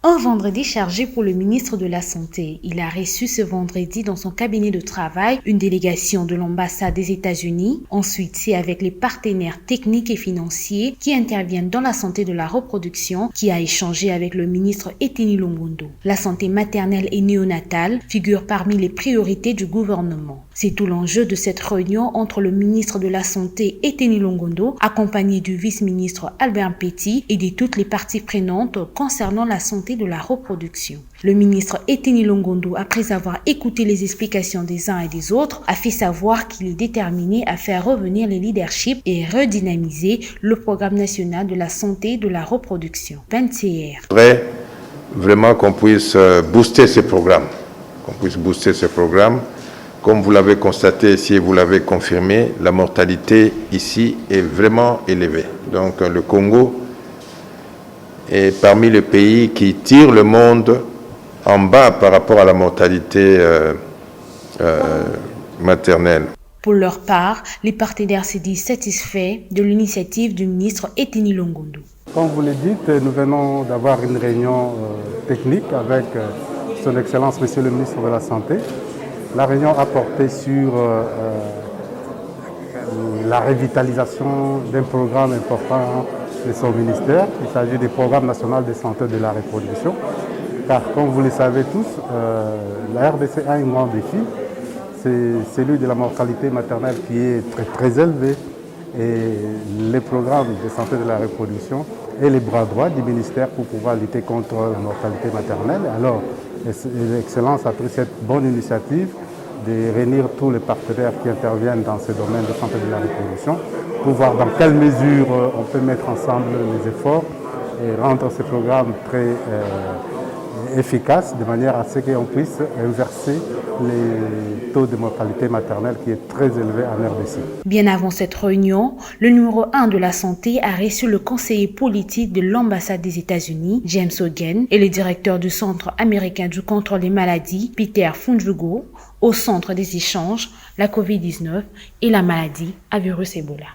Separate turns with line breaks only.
Un vendredi chargé pour le ministre de la Santé. Il a reçu ce vendredi dans son cabinet de travail une délégation de l'ambassade des États-Unis. Ensuite, c'est avec les partenaires techniques et financiers qui interviennent dans la santé de la reproduction qui a échangé avec le ministre Eteni Longondo. La santé maternelle et néonatale figure parmi les priorités du gouvernement. C'est tout l'enjeu de cette réunion entre le ministre de la Santé Eteni Longondo, accompagné du vice-ministre Albert Petit et de toutes les parties prenantes concernant la santé de la reproduction. Le ministre Eteni Longondo, après avoir écouté les explications des uns et des autres, a fait savoir qu'il est déterminé à faire revenir les leaderships et redynamiser le programme national de la santé de la reproduction, PNCR.
Vraiment qu'on puisse booster ces programmes, Comme vous l'avez constaté ici et vous l'avez confirmé, la mortalité ici est vraiment élevée. Donc le Congo est parmi les pays qui tirent le monde en bas par rapport à la mortalité maternelle.
Pour leur part, les partenaires se disent satisfaits de l'initiative du ministre Eteni Longondo.
Comme vous le dites, nous venons d'avoir une réunion technique avec son Excellence Monsieur le ministre de la Santé. La réunion a porté sur la revitalisation d'un programme important de son ministère. Il s'agit du programme national de santé de la reproduction. Car comme vous le savez tous, la RDC a un grand défi, c'est celui de la mortalité maternelle qui est très élevé. Et les programmes de santé de la reproduction est le bras droit du ministère pour pouvoir lutter contre la mortalité maternelle. Alors, l'Excellence a pris cette bonne initiative de réunir tous les partenaires qui interviennent dans ce domaine de santé de la reproduction pour voir dans quelle mesure on peut mettre ensemble les efforts et rendre ce programme très efficace de manière à ce qu'on puisse inverser les taux de mortalité maternelle qui est très élevé en RDC.
Bien avant cette réunion, le numéro 1 de la santé a reçu le conseiller politique de l'ambassade des États-Unis, James Hogan, et le directeur du Centre américain du contrôle des maladies, Peter Funjugo, au centre des échanges, la COVID-19 et la maladie à virus Ebola.